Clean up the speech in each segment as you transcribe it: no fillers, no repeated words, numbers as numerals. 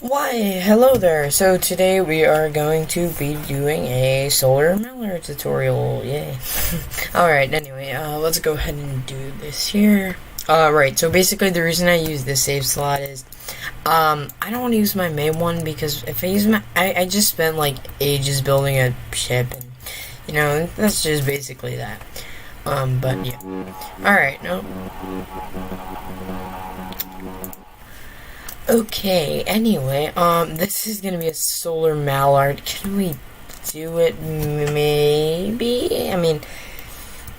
Why, hello there. So today we are going to be doing a solar Mallard tutorial. Yay. Alright, anyway, let's go ahead and do this here. Right, so basically the reason I use this save slot is, I don't want to use my main one because if I use I just spent like ages building a ship and, that's just basically that. But yeah. Alright, no. Okay, anyway, this is gonna be a solar Mallard. Can we do it? Maybe? I mean,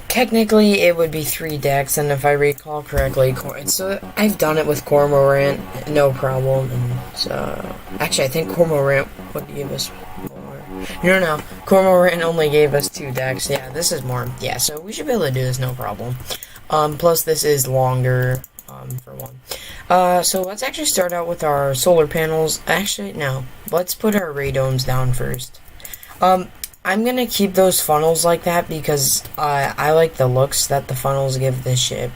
technically it would be 3 decks, and if I recall correctly, so I've done it with Cormorant, no problem, and so, actually I think Cormorant would give us more. No, Cormorant only gave us 2 decks, yeah, this is more, yeah, so we should be able to do this, no problem. Plus this is longer, for one. So let's actually start out with our solar panels. Actually, no. Let's put our radomes down first. I'm gonna keep those funnels like that because I like the looks that the funnels give this ship,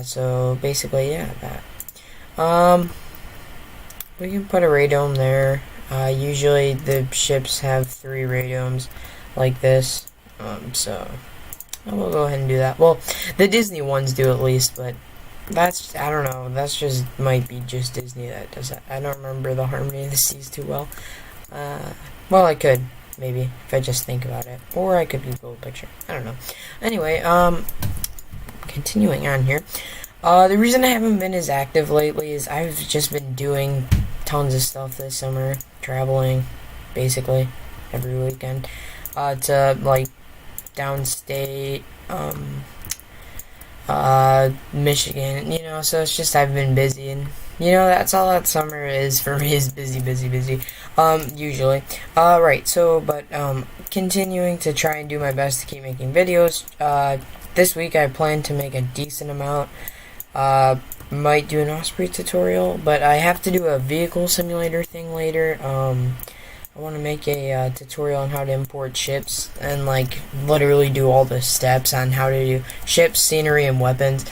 so basically, yeah, that. We can put a radome there. Usually the ships have 3 radomes like this. So we'll go ahead and do that. Well, the Disney ones do at least, but that's, I don't know, that's just, might be just Disney that does that. I don't remember the Harmony of the Seas too well. Well, I could, maybe, if I just think about it. Or I could Google a picture. I don't know. Anyway, continuing on here. The reason I haven't been as active lately is I've just been doing tons of stuff this summer. Traveling, basically, every weekend. To, like, downstate, Michigan, so it's just I've been busy, and, that's all that summer is for me, is busy, usually. Right, so, but, continuing to try and do my best to keep making videos. This week I plan to make a decent amount. Might do an Osprey tutorial, but I have to do a vehicle simulator thing later. I want to make a tutorial on how to import ships and, like, literally do all the steps on how to do ships, scenery, and weapons,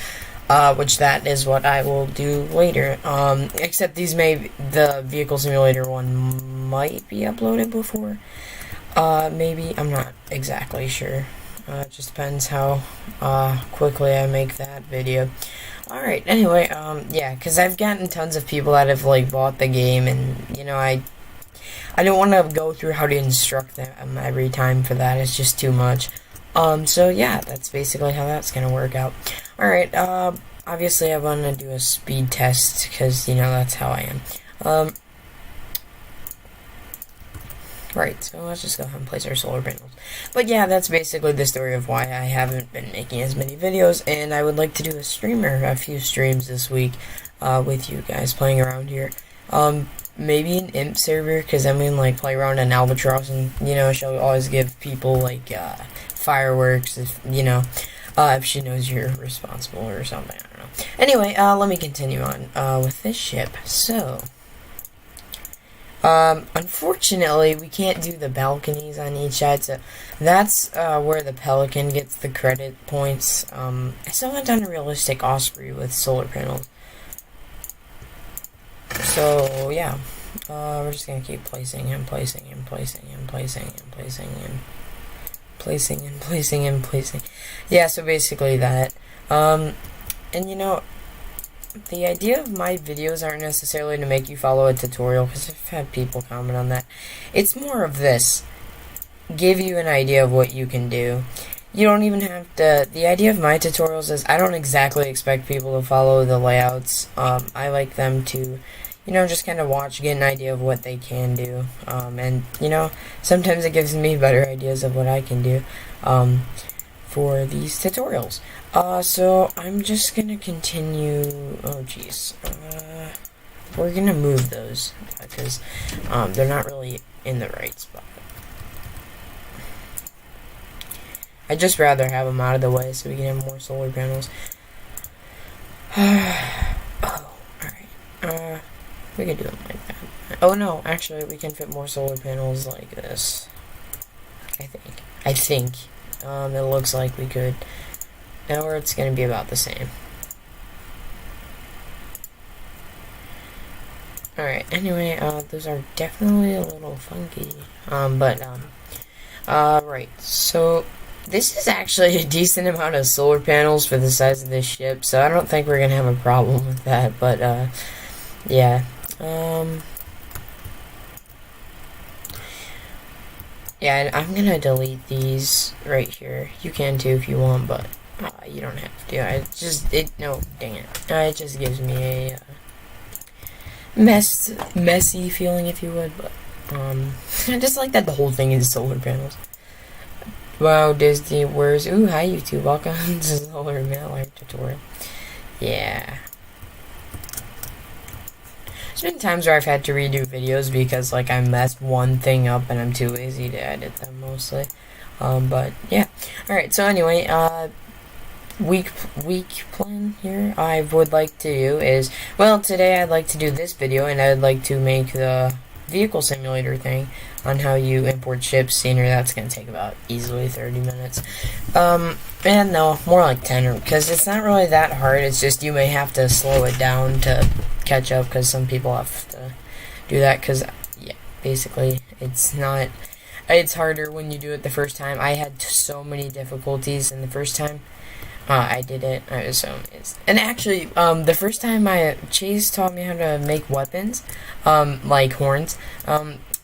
which that is what I will do later. Except the vehicle simulator one might be uploaded before. Maybe, I'm not exactly sure. It just depends how quickly I make that video. Alright, anyway, yeah, because I've gotten tons of people that have, like, bought the game, and, I don't want to go through how to instruct them every time for that. It's just too much. So yeah, that's basically how that's going to work out. Alright, obviously I want to do a speed test, because, that's how I am. Right, so let's just go ahead and place our solar panels. But yeah, that's basically the story of why I haven't been making as many videos, and I would like to do a few streams this week, with you guys playing around here. Maybe an imp server, because I'm gonna, like, play around in Albatross, and, she'll always give people, like, fireworks, if she knows you're responsible or something, I don't know. Anyway, let me continue on, with this ship. So, unfortunately, we can't do the balconies on each side, so that's, where the Pelican gets the credit points. I still haven't done a realistic Osprey with solar panels. So, yeah, we're just gonna keep placing him. Yeah, so basically that. And the idea of my videos aren't necessarily to make you follow a tutorial, because I've had people comment on that. It's more of this. Give you an idea of what you can do. You don't even have to, the idea of my tutorials is I don't exactly expect people to follow the layouts. I like them to, just kind of watch, get an idea of what they can do. And, sometimes it gives me better ideas of what I can do, for these tutorials. So I'm just gonna continue, oh jeez, we're gonna move those, because, they're not really in the right spot. I'd just rather have them out of the way so we can have more solar panels. Oh, alright. We can do them like that. Oh no, actually, we can fit more solar panels like this. I think. It looks like we could. Or it's gonna be about the same. Alright, anyway, those are definitely a little funky. Right, so this is actually a decent amount of solar panels for the size of this ship, so I don't think we're gonna have a problem with that, but, yeah. Yeah, and I'm gonna delete these right here. You can too if you want, but you don't have to. No, dang it. It just gives me a messy feeling, if you would, but, I just like that the whole thing is solar panels. Wow, Disney, ooh, hi YouTube, welcome to Solar Mallard tutorial. Yeah. There's been times where I've had to redo videos because, like, I messed one thing up and I'm too lazy to edit them mostly. But, yeah. Alright, so anyway, week plan here I would like to do is, well, today I'd like to do this video and I'd like to make the vehicle simulator thing on how you import ships scenery. That's going to take about easily 30 minutes. And no, more like 10, because it's not really that hard. It's just you may have to slow it down to catch up, because some people have to do that, because, yeah, basically, it's harder when you do it the first time. I had so many difficulties in the first time I did it. I was so amazed. And actually, the first time Chase taught me how to make weapons, like horns,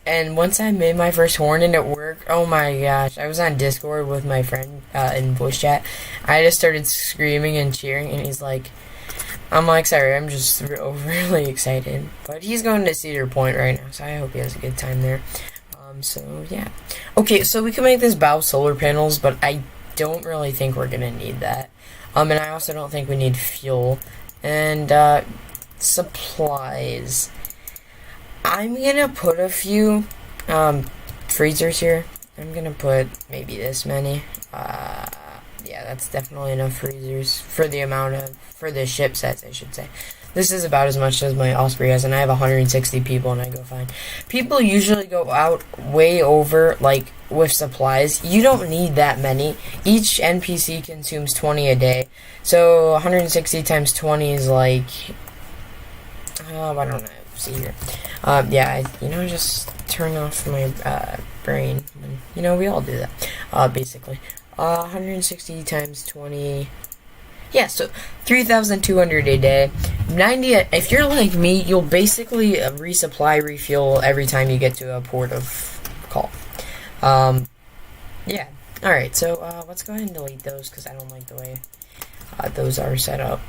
and once I made my first horn and it worked, oh my gosh, I was on Discord with my friend, in voice chat. I just started screaming and cheering, and I'm like, sorry, I'm just overly excited. But he's going to Cedar Point right now, so I hope he has a good time there. So, yeah. Okay, so we can make this bow solar panels, but I don't really think we're gonna need that. And I also don't think we need fuel. And, supplies. I'm gonna put a few, freezers here. I'm gonna put maybe this many. Yeah, that's definitely enough freezers for the ship size, I should say. This is about as much as my Osprey has, and I have 160 people, and I go fine. People usually go out way over, like, with supplies. You don't need that many. Each NPC consumes 20 a day. So, 160 times 20 is like, I don't know. See here. Yeah, just turn off my, brain. We all do that, basically. 160 times 20... Yeah, so 3,200 a day. 90, if you're like me, you'll basically resupply, refuel every time you get to a port of call. Yeah. Alright, so let's go ahead and delete those, because I don't like the way those are set up.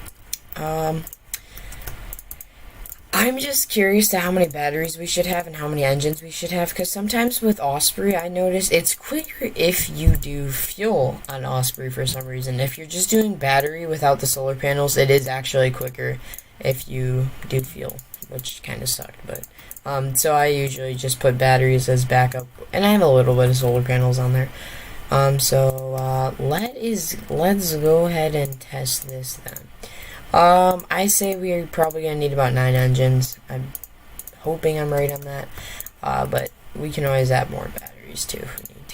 I'm just curious to how many batteries we should have and how many engines we should have, because sometimes with Osprey, I notice it's quicker if you do fuel on Osprey for some reason. If you're just doing battery without the solar panels, it is actually quicker if you do fuel, which kind of sucked, but, so I usually just put batteries as backup, and I have a little bit of solar panels on there. Let's go ahead and test this then. I say we're probably gonna need about 9 engines. I'm hoping I'm right on that. But we can always add more batteries too if we need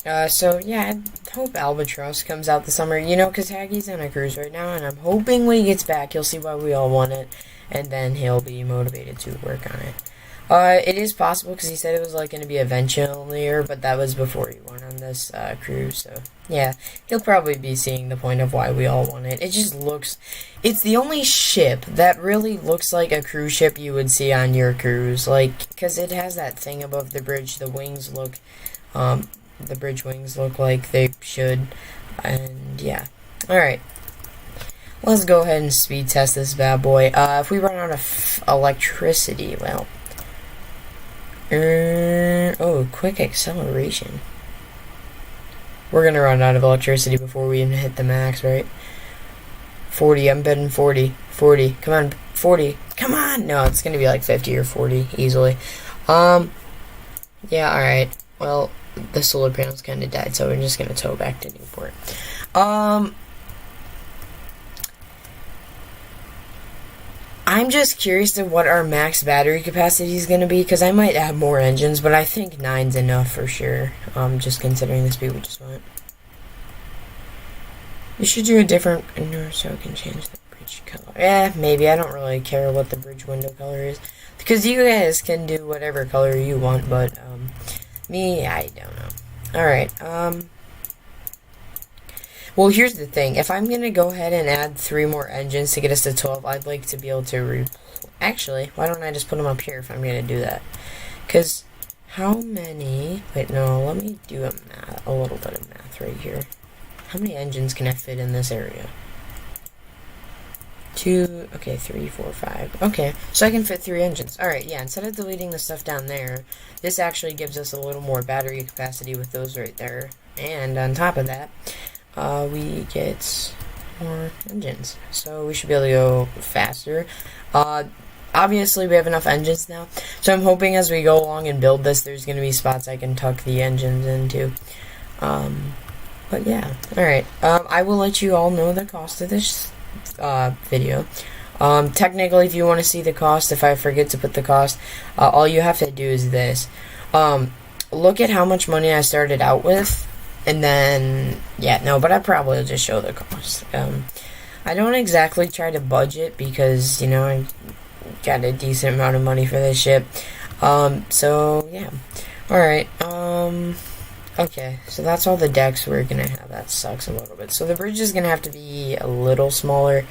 to. So yeah, I hope Albatross comes out this summer, because Haggie's on a cruise right now, and I'm hoping when he gets back, he'll see why we all want it, and then he'll be motivated to work on it. It is possible, because he said it was, like, going to be eventually, but that was before he went on this, cruise, so, yeah, he'll probably be seeing the point of why we all want it. It just it's the only ship that really looks like a cruise ship you would see on your cruise, like, because it has that thing above the bridge, the wings look, the bridge wings look like they should, and, yeah. Alright. Let's go ahead and speed test this bad boy. If we run out of electricity, well... quick acceleration. We're gonna run out of electricity before we even hit the max, right? 40, I'm betting 40. 40, come on, 40. Come on! No, it's gonna be like 50 or 40, easily. Yeah, alright. Well, the solar panels kinda died, so we're just gonna tow back to Newport. I'm just curious to what our max battery capacity is going to be, because I might add more engines, but I think 9's enough for sure, just considering the speed we just went. You should do a different, so I can change the bridge color. Maybe. I don't really care what the bridge window color is. Because you guys can do whatever color you want, but, me, I don't know. Alright, well, here's the thing. If I'm gonna go ahead and add 3 more engines to get us to 12, I'd like to be able to actually, why don't I just put them up here if I'm gonna do that? Because, how many... Wait, no, let me do a little bit of math right here. How many engines can I fit in this area? 2, okay, 3, 4, 5. Okay, so I can fit 3 engines. Alright, yeah, instead of deleting the stuff down there, this actually gives us a little more battery capacity with those right there. And on top of that, we get more engines. So we should be able to go faster. Obviously, we have enough engines now. So I'm hoping as we go along and build this, there's going to be spots I can tuck the engines into. But yeah, alright. I will let you all know the cost of this video. Technically, if you want to see the cost, if I forget to put the cost, all you have to do is this. Look at how much money I started out with, and then, yeah, no, but I probably will just show the cost. I don't exactly try to budget because, you know, I got a decent amount of money for this ship. So, yeah. Alright, okay, so that's all the decks we're gonna have. That sucks a little bit. So the bridge is gonna have to be a little smaller.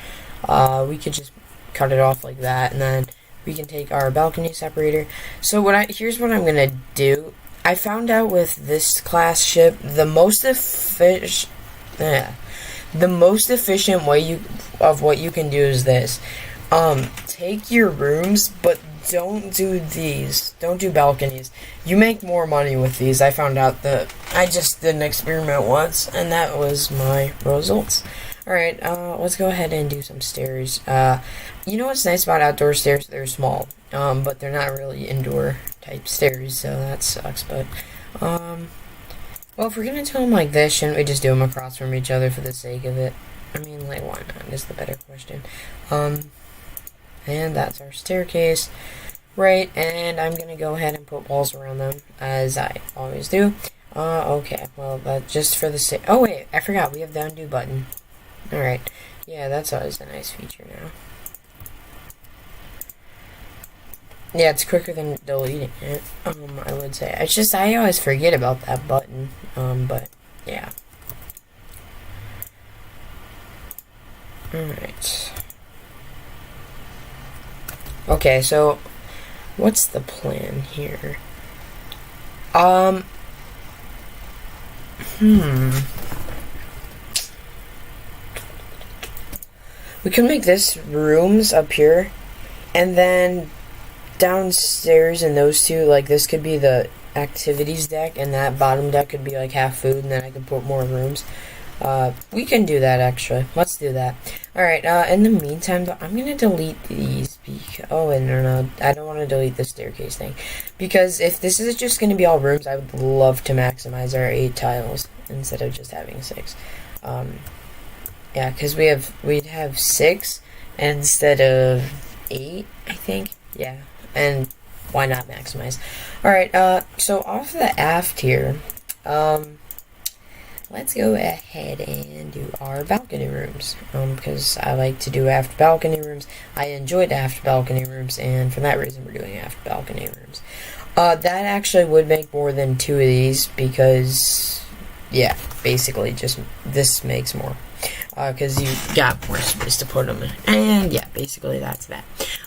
We could just cut it off like that, and then we can take our balcony separator. So here's what I'm gonna do. I found out with this class ship, the most efficient way of what you can do is this. Take your rooms, but don't do these. Don't do balconies. You make more money with these. I found out that I just did an experiment once, and that was my results. Alright, let's go ahead and do some stairs. You know what's nice about outdoor stairs? They're small, but they're not really indoor type stairs, so that sucks, but, well, if we're gonna do them like this, shouldn't we just do them across from each other for the sake of it? I mean, like, why not, is the better question. And that's our staircase. Right, and I'm gonna go ahead and put walls around them, as I always do. Okay, well, that's just for the sake... Oh, wait, I forgot, we have the undo button. Alright, yeah, that's always a nice feature now. Yeah, it's quicker than deleting it, I would say. It's just, I always forget about that button, but, yeah. Alright. Okay, so, what's the plan here? We can make this rooms up here, and then downstairs in those two, like, this could be the activities deck, and that bottom deck could be, like, half food, and then I could put more rooms. We can do that, actually. Let's do that. Alright, in the meantime, though, I'm gonna delete these because... Oh, wait, no, I don't want to delete the staircase thing. Because if this is just gonna be all rooms, I would love to maximize our 8 tiles instead of just having 6. Yeah, because we'd have 6 instead of 8, I think. Yeah, and why not maximize? Alright, so off the aft here, let's go ahead and do our balcony rooms, because I like to do aft balcony rooms. I enjoyed aft balcony rooms, and for that reason we're doing aft balcony rooms. That actually would make more than 2 of these, because, yeah, basically just this makes more. Because you got more space to put them in. And, yeah, basically that's that.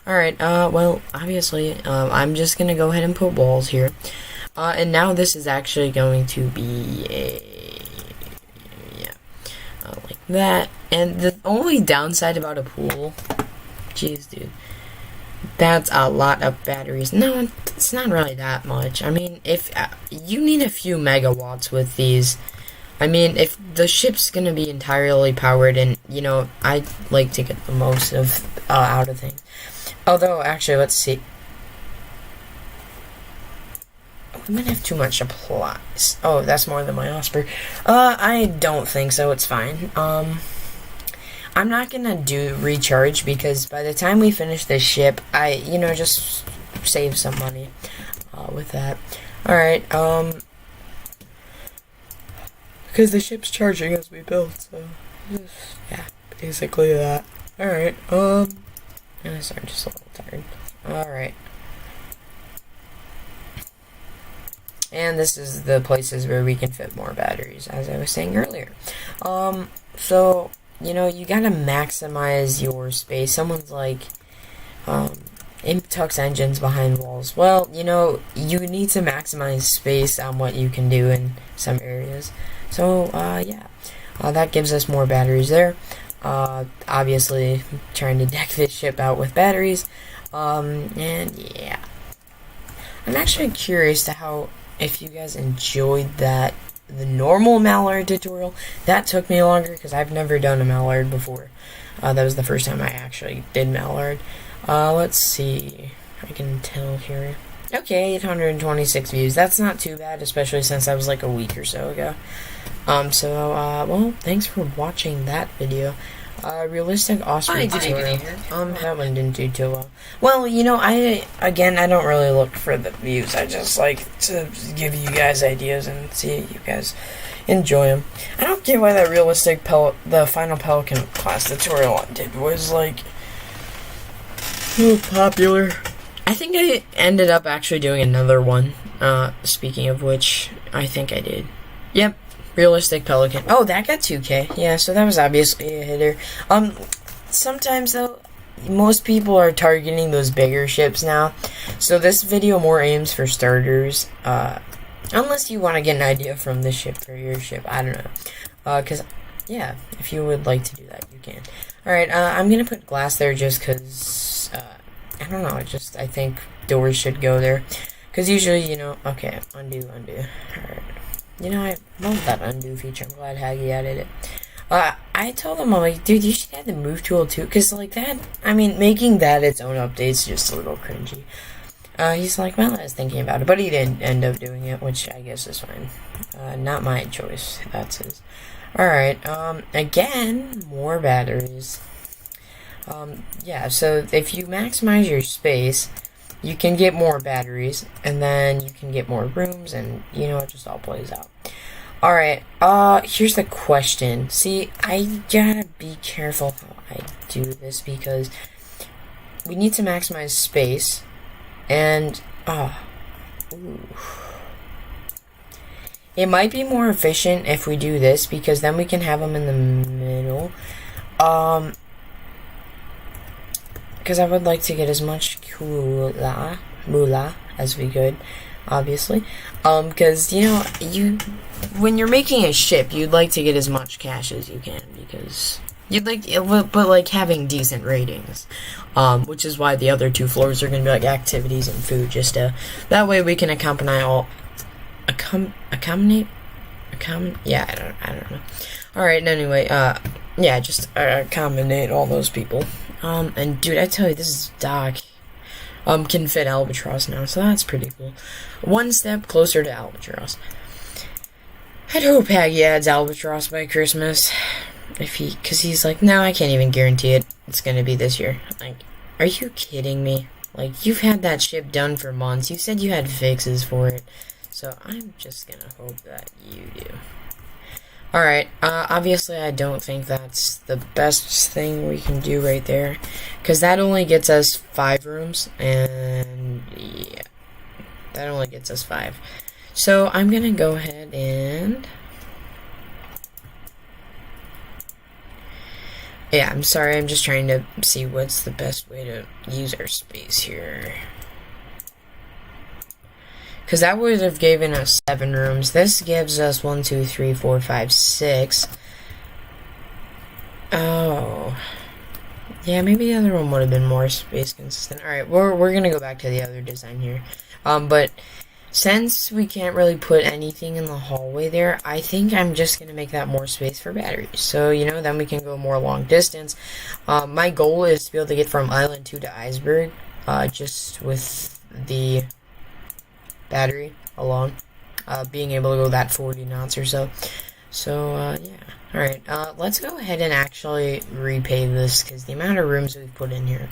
Alright, well, obviously, I'm just gonna go ahead and put walls here. And now this is actually going to be a... yeah, like that. And the only downside about a pool... Jeez, dude. That's a lot of batteries. No, it's not really that much. I mean, if... you need a few megawatts with these... I mean, if the ship's gonna be entirely powered, and, you know, I like to get the most of, out of things. Although, actually, let's see. We might have too much supplies. Oh, that's more than my Osprey. I don't think so, it's fine. I'm not gonna do recharge, because by the time we finish this ship, you know, just save some money, with that. Alright, because the ship's charging as we build, so, yeah, basically that. Alright, sorry, just a little tired. Alright. And this is the places where we can fit more batteries, as I was saying earlier. So, you know, you gotta maximize your space. Someone's like, tucks engines behind walls. Well, you know, you need to maximize space on what you can do in some areas. So, yeah. That gives us more batteries there. Obviously, trying to deck this ship out with batteries. And yeah. I'm actually curious to how, if you guys enjoyed the normal Mallard tutorial. That took me longer because I've never done a Mallard before. That was the first time I actually did Mallard. Let's see. I can tell here. Okay, 826 views. That's not too bad, especially since that was like a week or so ago. Well, thanks for watching that video. Realistic Osprey tutorial. That one didn't do too well. Well, you know, I don't really look for the views. I just like to give you guys ideas and see you guys enjoy them. I don't get why that realistic the final Pelican class tutorial I did was like so popular. I think I ended up actually doing another one. Speaking of which, I think I did. Yep. Realistic Pelican. Oh, that got 2K. Yeah, so that was obviously a hitter. Sometimes, though, most people are targeting those bigger ships now. So this video more aims for starters. Unless you want to get an idea from this ship for your ship. I don't know. Because, yeah, if you would like to do that, you can. Alright, I'm going to put glass there just because, I don't know, I think doors should go there. Because usually, you know, okay, undo. Alright. You know, I love that undo feature. I'm glad Haggy added it. I told him, I'm like, dude, you should add the move tool too. Because, like, that, I mean, making that its own update's just a little cringy. He's like, well, I was thinking about it. But he didn't end up doing it, which I guess is fine. Not my choice. That's his. Alright, again, more batteries. Yeah, so if you maximize your space, you can get more batteries, and then you can get more rooms, and, you know, it just all plays out. Alright, here's the question. See, I gotta be careful how I do this, because we need to maximize space, and, it might be more efficient if we do this, because then we can have them in the middle. Because I would like to get as much moolah as we could, obviously. Because, you know, when you're making a ship, you'd like to get as much cash as you can, because you'd like, but like having decent ratings. Which is why the other two floors are going to be like activities and food, just to, that way we can accompany all, yeah, I don't know. Alright, anyway, yeah, just accommodate all those people. And dude, I tell you, this is Doc. Can fit Albatross now, so that's pretty cool. One step closer to Albatross. I'd hope Haggy adds Albatross by Christmas. Cause he's like, no, I can't even guarantee it. It's gonna be this year. Like, are you kidding me? Like, you've had that ship done for months. You said you had fixes for it. So I'm just gonna hope that you do. Alright, obviously I don't think that's the best thing we can do right there, because that only gets us 5 rooms, and yeah, that only gets us 5. So I'm gonna go ahead and, yeah, I'm sorry, I'm just trying to see what's the best way to use our space here. Because that would have given us 7 rooms. This gives us 1, 2, 3, 4, 5, 6. Oh. Yeah, maybe the other one would have been more space consistent. Alright, we're gonna go back to the other design here. But since we can't really put anything in the hallway there, I think I'm just gonna make that more space for batteries. So, you know, then we can go more long distance. My goal is to be able to get from Island 2 to Iceberg, just with the battery alone, being able to go that 40 knots or so. So, yeah. Alright, let's go ahead and actually repave this, because the amount of rooms we've put in here.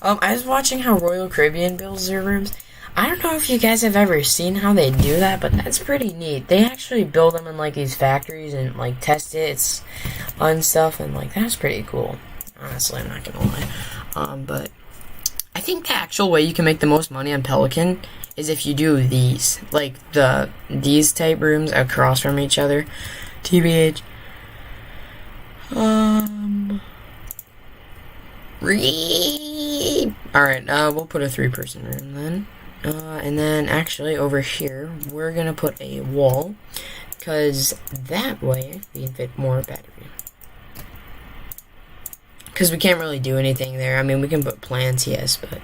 I was watching how Royal Caribbean builds their rooms. I don't know if you guys have ever seen how they do that, but that's pretty neat. They actually build them in, like, these factories and, like, test it and stuff, and, like, that's pretty cool. honestly, I'm not gonna lie. But I think the actual way you can make the most money on Pelican is if you do these, like these type rooms across from each other. TBH. Alright, we'll put a 3-person room then. And then actually over here, we're gonna put a wall, because that way we can fit more battery. Because we can't really do anything there. I mean, we can put plants, yes, but,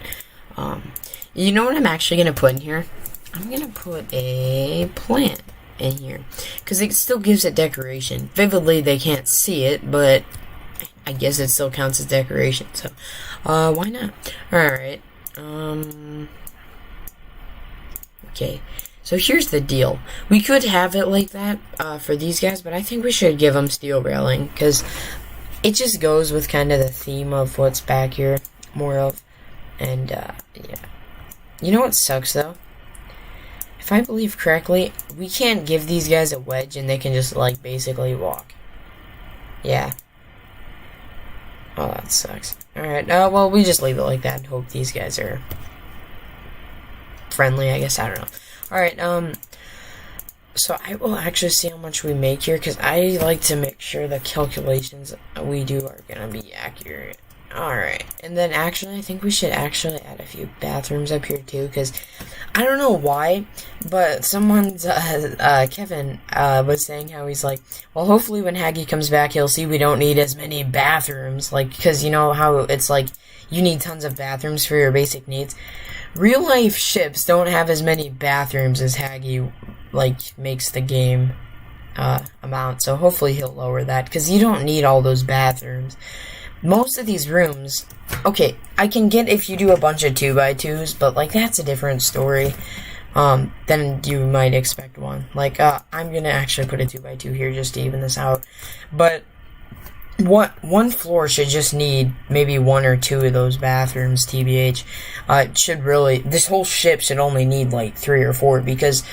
you know what I'm actually gonna put in here? I'm gonna put a plant in here, because it still gives it decoration. Vividly, they can't see it, but I guess it still counts as decoration, so, why not? Alright, okay, so here's the deal. We could have it like that, for these guys, but I think we should give them steel railing, because it just goes with kind of the theme of what's back here, more of, and, yeah. You know what sucks, though? If I believe correctly, we can't give these guys a wedge and they can just, like, basically walk. Yeah. Oh, that sucks. Alright, well, we just leave it like that and hope these guys are friendly, I guess. I don't know. Alright, so I will actually see how much we make here, because I like to make sure the calculations we do are gonna be accurate. Alright, and then actually, I think we should actually add a few bathrooms up here too, because I don't know why, but someone's, Kevin, was saying how he's like, well, hopefully when Haggy comes back, he'll see we don't need as many bathrooms, like, because you know how it's like, you need tons of bathrooms for your basic needs. Real life ships don't have as many bathrooms as Haggy, like, makes the game, amount, so hopefully he'll lower that, because you don't need all those bathrooms. Most of these rooms, okay, I can get if you do a bunch of 2x2s, but, like, that's a different story, than you might expect one. Like, I'm gonna actually put a 2x2 here just to even this out, but one floor should just need maybe 1 or 2 of those bathrooms, TBH. It should really, this whole ship should only need, like, 3 or 4, because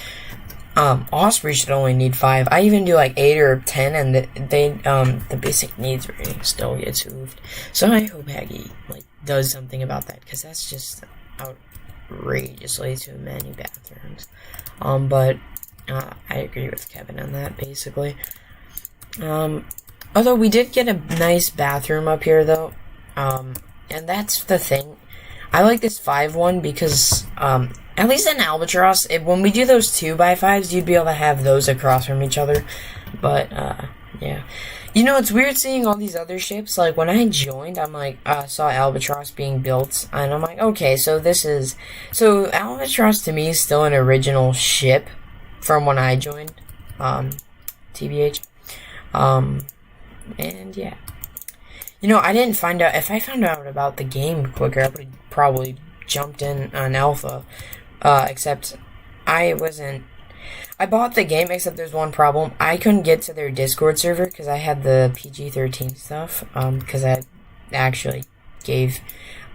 Osprey should only need 5. I even do like 8 or 10, and the basic needs rating still gets hooved. So I hope Haggy, like, does something about that, because that's just outrageously too many bathrooms. But, I agree with Kevin on that, basically. Although we did get a nice bathroom up here, though, and that's the thing. I like this 5 one because, at least in Albatross, when we do those 2x5s, you'd be able to have those across from each other. But, yeah. You know, it's weird seeing all these other ships. Like, when I joined, I'm like, saw Albatross being built, and I'm like, okay, so Albatross to me is still an original ship from when I joined, TBH. And yeah. You know, I didn't find out, if I found out about the game quicker, I would have probably jumped in on Alpha, except I bought the game, except there's one problem. I couldn't get to their Discord server, because I had the PG-13 stuff, because I actually gave,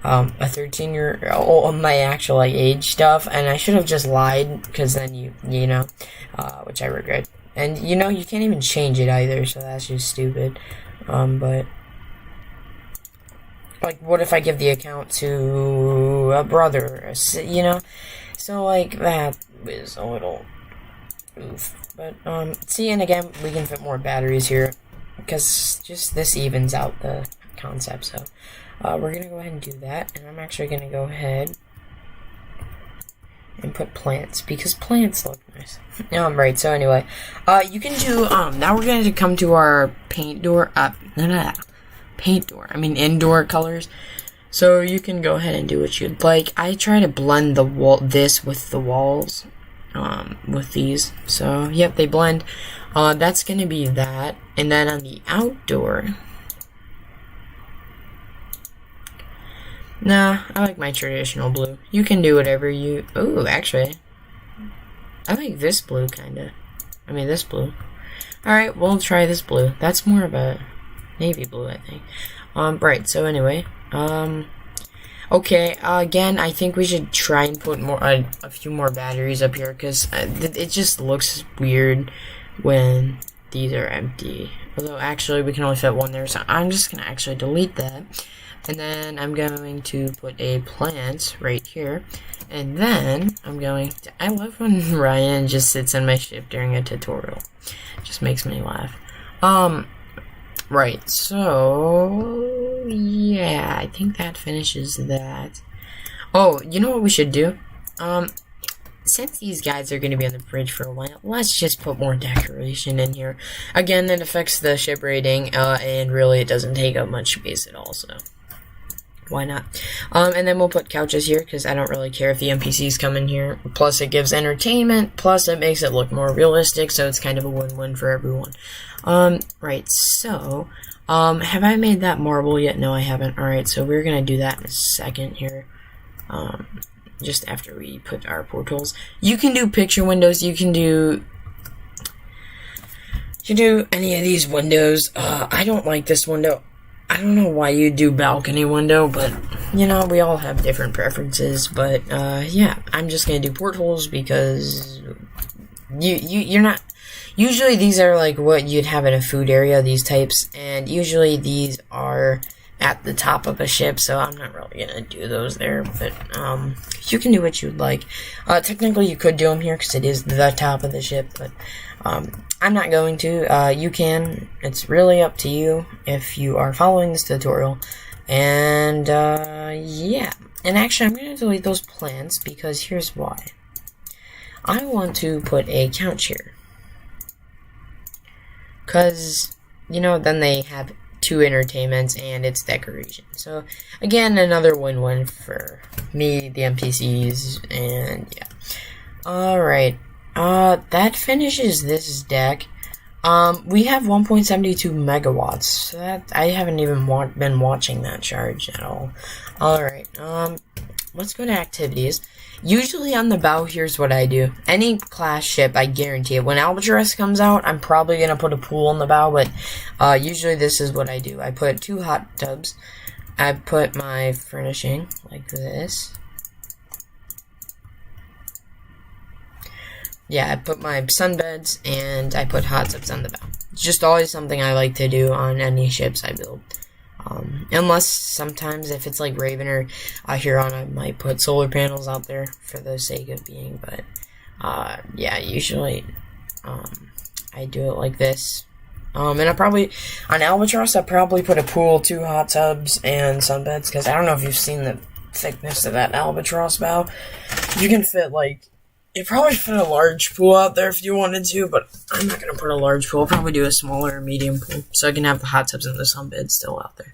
a 13-year-old my actual, like, age stuff, and I should have just lied, because then you know, which I regret. And, you know, you can't even change it either, so that's just stupid, but, like, what if I give the account to a brother, you know? So, like, that is a little oof. But, see, and again, we can fit more batteries here, because just this evens out the concept, so, we're gonna go ahead and do that, and I'm actually gonna go ahead and put plants, because plants look nice. Right, so anyway, you can do, now we're gonna come to our paint door, indoor colors. So you can go ahead and do what you'd like. I try to blend this with the walls, with these. So, yep, they blend. That's gonna be that. And then on the outdoor, nah, I like my traditional blue. You can do whatever you, ooh, actually, I like this blue, kinda. This blue. Alright, we'll try this blue. That's more of a navy blue, I think. Right, so anyway, okay, again, I think we should try and put a few more batteries up here, because it just looks weird when these are empty. Although, actually, we can only fit one there, so I'm just going to actually delete that. And then I'm going to put a plant right here. And then I'm going to... I love when Ryan just sits on my ship during a tutorial. It just makes me laugh. Right, so... yeah, I think that finishes that. Oh, you know what we should do? Since these guys are going to be on the bridge for a while, let's just put more decoration in here. Again, that affects the ship rating, and really it doesn't take up much space at all, so why not? And then we'll put couches here, because I don't really care if the NPCs come in here. Plus, it gives entertainment, plus it makes it look more realistic, so it's kind of a win-win for everyone. Right, so, have I made that marble yet? No, I haven't. Alright, so we're going to do that in a second here. Just after we put our portals. You can do picture windows, you can do any of these windows. I don't like this window. I don't know why you do balcony window, but, you know, we all have different preferences, but, yeah, I'm just gonna do portholes because you're not... Usually these are like what you'd have in a food area, these types, and usually these are at the top of a ship, so I'm not really gonna do those there, but, you can do what you'd like. Technically you could do them here, because it is the top of the ship, but, I'm not going to. You can. It's really up to you if you are following this tutorial, and, yeah. And actually, I'm gonna delete those plants, because here's why. I want to put a couch here. Because, you know, then they have two entertainments and it's decoration. So again, another win-win for me, the NPCs, and yeah. Alright, that finishes this deck. We have 1.72 megawatts, so that, I haven't even been watching that charge at all. Alright, let's go to activities. Usually on the bow, here's what I do. Any class ship, I guarantee it. When Albatross comes out, I'm probably going to put a pool on the bow, but usually this is what I do. I put 2 hot tubs. I put my furnishing like this. Yeah, I put my sunbeds, and I put hot tubs on the bow. It's just always something I like to do on any ships I build. Unless sometimes if it's like Raven or Huron, I might put solar panels out there for the sake of being, but, yeah, usually, I do it like this. And I probably, on Albatross, I probably put a pool, 2 hot tubs, and sunbeds, because I don't know if you've seen the thickness of that Albatross bow. You can fit, like, you probably fit a large pool out there if you wanted to, but I'm not going to put a large pool. I'll probably do a smaller or medium pool, so I can have the hot tubs and the sunbed still out there.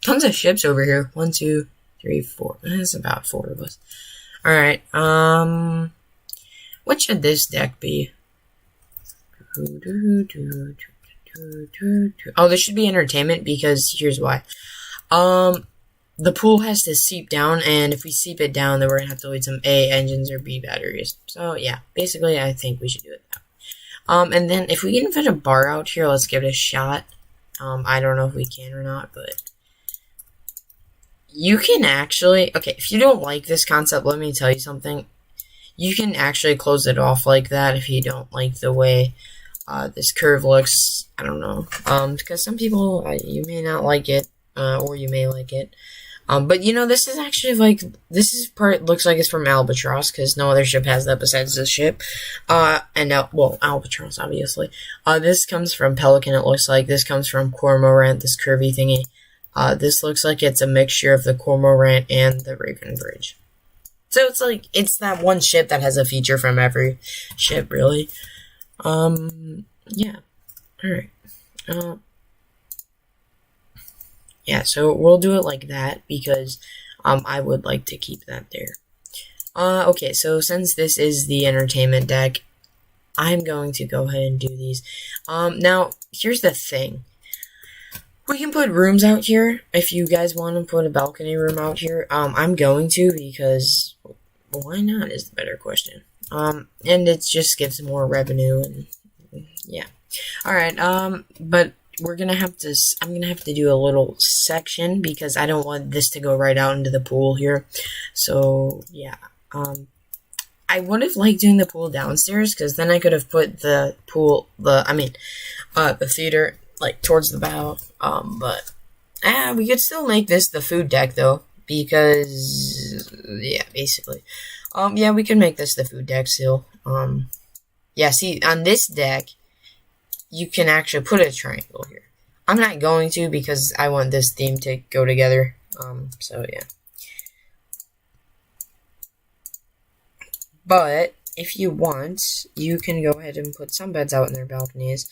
Tons of ships over here. 1, 2, 3, 4. That's about 4 of us. Alright, what should this deck be? Oh, this should be entertainment, because here's why. The pool has to seep down, and if we seep it down, then we're gonna have to delete some A engines or B batteries. So, yeah, basically, I think we should do it that way. And then, if we can fit a bar out here, let's give it a shot. I don't know if we can or not, but you can actually, okay, if you don't like this concept, let me tell you something. You can actually close it off like that if you don't like the way this curve looks. I don't know, because some people, you may not like it, or you may like it. But you know, this is actually like, looks like it's from Albatross, because no other ship has that besides this ship. Well, Albatross, obviously. This comes from Pelican, it looks like. This comes from Cormorant, this curvy thingy. This looks like it's a mixture of the Cormorant and the Raven Bridge. So it's like, it's that one ship that has a feature from every ship, really. Yeah. Alright. Yeah, so we'll do it like that, because, I would like to keep that there. Okay, so since this is the entertainment deck, I'm going to go ahead and do these. Now, here's the thing. We can put rooms out here, if you guys want to put a balcony room out here. I'm going to, because, why not, is the better question. And it just gives more revenue, and, yeah. Alright, but I'm gonna have to do a little section, because I don't want this to go right out into the pool here. So, yeah. I would have liked doing the pool downstairs, because then I could have put the pool, the theater, like, towards the bow. But we could still make this the food deck, though, because, yeah, basically. Yeah, we can make this the food deck still. Yeah, see, on this deck, you can actually put a triangle here. I'm not going to, because I want this theme to go together. So, yeah. But, if you want, you can go ahead and put some beds out in their balconies.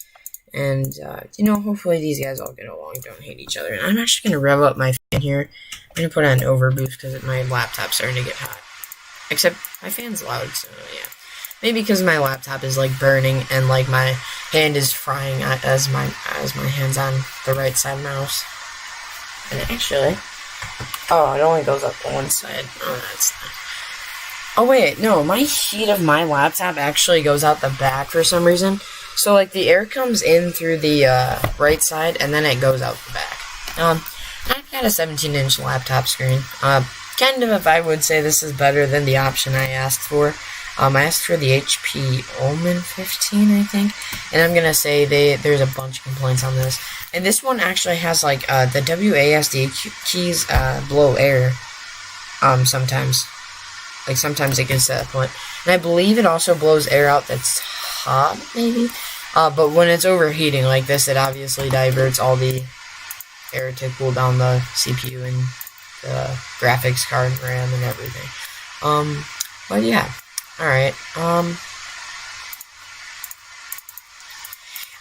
And, hopefully these guys all get along, don't hate each other. And I'm actually going to rev up my fan here. I'm going to put on overboost because my laptop's starting to get hot. Except, my fan's loud, so, yeah. Maybe because my laptop is, like, burning and, like, my hand is frying as my hand's on the right side mouse. And actually... Oh, it only goes up to one side. Oh, that's not... Oh, wait, no, my heat of my laptop actually goes out the back for some reason. So, like, the air comes in through the right side, and then it goes out the back. I've got a 17-inch laptop screen. Kind of, I would say this is better than the option I asked for. I asked for the HP Omen 15, I think. And I'm going to say there's a bunch of complaints on this. And this one actually has, like, the WASD keys blow air sometimes. Like, sometimes it gets to that point. And I believe it also blows air out that's hot, maybe? But when it's overheating like this, it obviously diverts all the air to cool down the CPU and the graphics card and RAM and everything. But yeah. Alright,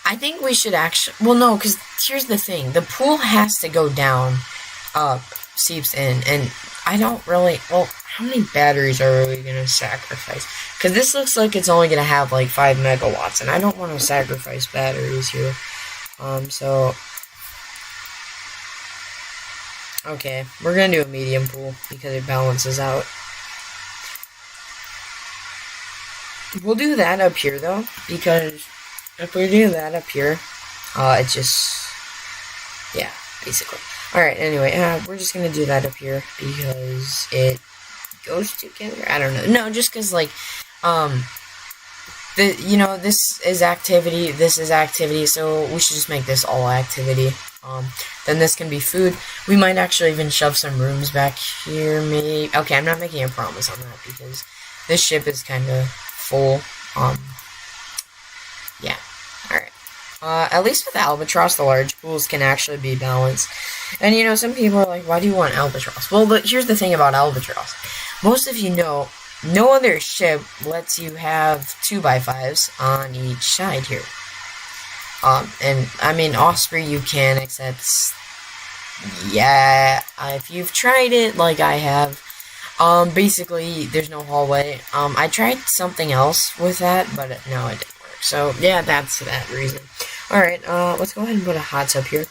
I think we should actually... Well, no, because here's the thing. The pool has to go down, seeps in, and I don't really... Well, how many batteries are we going to sacrifice? Because this looks like it's only going to have, like, 5 megawatts, and I don't want to sacrifice batteries here. So... Okay, we're going to do a medium pool, because it balances out. We'll do that up here, though, because if we do that up here, it just, yeah, basically. Alright, anyway, we're just gonna do that up here, because it goes together, I don't know. No, just because, like, this is activity, so we should just make this all activity. Then this can be food. We might actually even shove some rooms back here, maybe. Okay, I'm not making a promise on that, because this ship is kind of full. Yeah. Alright. At least with Albatross, the large pools can actually be balanced. And, some people are like, why do you want Albatross? Well, but here's the thing about Albatross. Most of you know, no other ship lets you have 2x5s on each side here. And, I mean, Osprey you can, except, yeah, if you've tried it, like I have, basically, there's no hallway. I tried something else with that, but no, it didn't work. So, yeah, that's that reason. Alright, let's go ahead and put a hot tub here.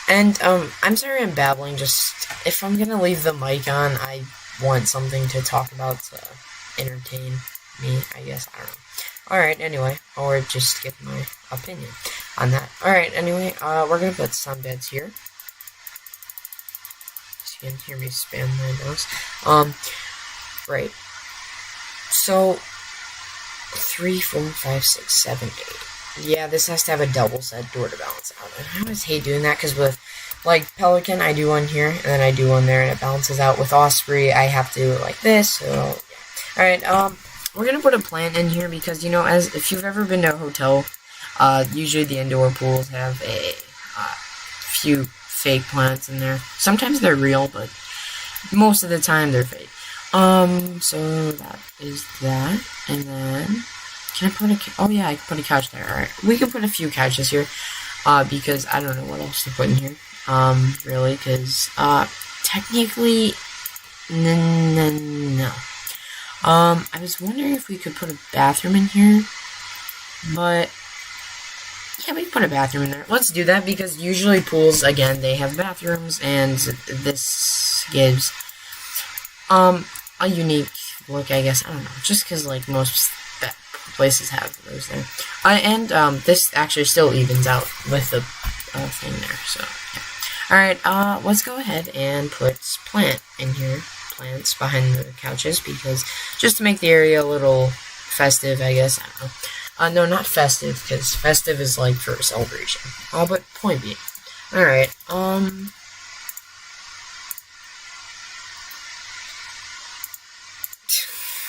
And, I'm sorry I'm babbling, just, if I'm gonna leave the mic on, I want something to talk about to entertain me, I guess, I don't know. Alright, anyway, or just give my opinion on that. Alright, anyway, we're gonna put some beds here. You can hear me spam my mouse. Right. So, 3, 4, 5, 6, 7, 8. Yeah, this has to have a double set door to balance out. And I always hate doing that, because with, like, Pelican, I do one here, and then I do one there, and it balances out. With Osprey, I have to do it like this, so, yeah. Alright, we're gonna put a plant in here, because, if you've ever been to a hotel, usually the indoor pools have a, few fake plants in there. Sometimes they're real, but most of the time they're fake. So that is that. And then, can I put a, oh yeah, I can put a couch there. Alright, we can put a few couches here, because I don't know what else to put in here, really, because, technically, no. I was wondering if we could put a bathroom in here, but, yeah, we can put a bathroom in there. Let's do that, because usually pools, again, they have bathrooms, and this gives, a unique look, I guess. I don't know, just because, like, most places have those there. And, this actually still evens out with the, thing there, so, yeah. Alright, let's go ahead and put plant in here. plants behind the couches, because just to make the area a little festive, I guess. I don't know. No, not festive, because festive is like for a celebration. But point being. Alright, oh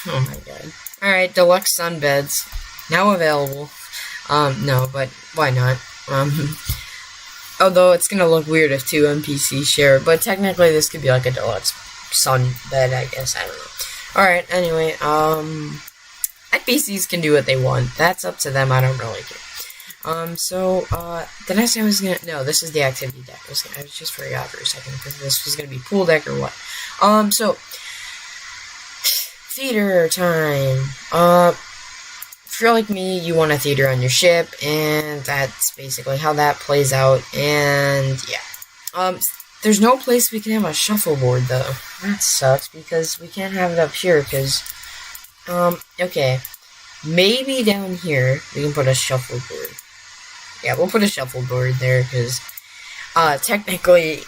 my god. Alright, deluxe sunbeds. Now available. No, but why not? Although it's gonna look weird if 2 NPCs share, but technically this could be like a deluxe sunbed, I guess. I don't know. Alright, anyway, NPCs can do what they want. That's up to them. I don't really care. Did I say I was gonna? No, this is the activity deck. I just forgot for a second because this was gonna be pool deck or what. Theater time. If you're like me, you want a theater on your ship, and that's basically how that plays out. And yeah, there's no place we can have a shuffleboard though. That sucks because we can't have it up here because, okay, maybe down here we can put a shuffleboard. Yeah, we'll put a shuffleboard there because, technically,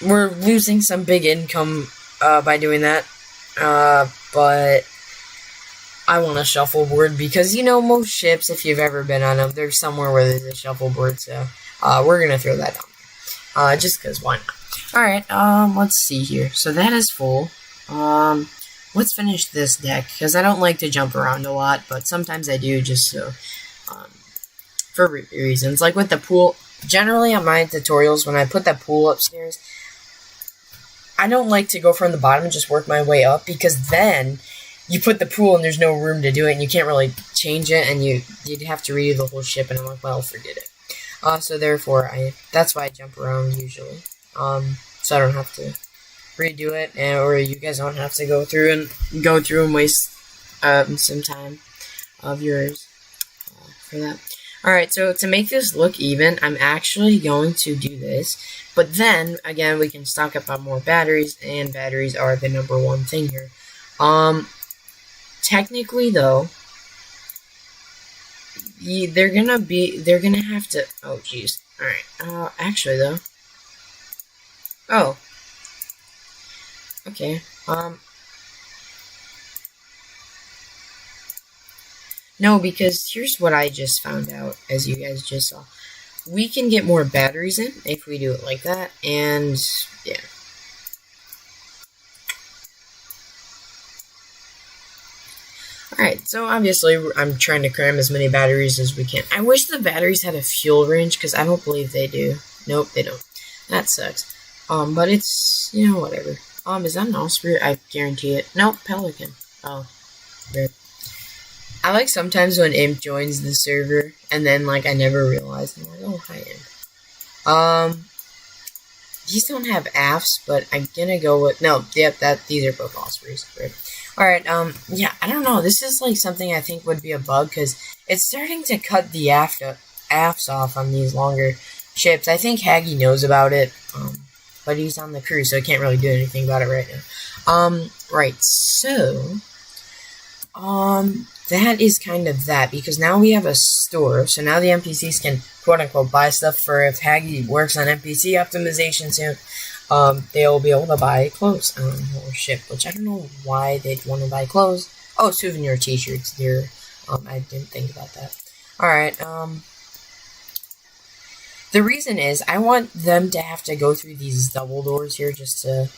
we're losing some big income, by doing that, but I want a shuffleboard because, you know, most ships, if you've ever been on them, there's somewhere where there's a shuffleboard, so, we're gonna throw that down there, just because, why not? Alright, let's see here. So that is full. Let's finish this deck, because I don't like to jump around a lot, but sometimes I do, just so, for reasons. Like with the pool, generally on my tutorials, when I put that pool upstairs, I don't like to go from the bottom and just work my way up, because then you put the pool and there's no room to do it, and you can't really change it, and you'd have to redo the whole ship, and I'm like, well, forget it. So therefore, that's why I jump around usually. So I don't have to redo it, or you guys don't have to go through and waste some time of yours for that. Alright, so to make this look even, I'm actually going to do this, but then, again, we can stock up on more batteries, and batteries are the #1 thing here. Technically, though, they're gonna have to, oh, jeez. Alright, actually, though, oh, okay, no, because here's what I just found out, as you guys just saw. We can get more batteries in if we do it like that, and yeah. Alright, so obviously I'm trying to cram as many batteries as we can. I wish the batteries had a fuel range, because I don't believe they do. Nope, they don't. That sucks. But it's, you know, whatever. Is that an Osprey? I guarantee it. Nope, Pelican. Oh, rip. I like sometimes when Imp joins the server, and then, like, I never realized. I'm like, oh, hi, Imp. These don't have AFs, but I'm gonna go with, no, yep, these are both Ospreys. Right. Alright, yeah, I don't know, this is, like, something I think would be a bug, because it's starting to cut the AFs off on these longer ships. I think Haggy knows about it, but he's on the crew, so he can't really do anything about it right now. Right, so, that is kind of that, because now we have a store, so now the NPCs can, quote-unquote, buy stuff for if Haggy works on NPC optimization soon, they'll be able to buy clothes on our ship, which I don't know why they'd want to buy clothes. Oh, souvenir t-shirts, there, I didn't think about that. Alright, the reason is, I want them to have to go through these double doors here, just to,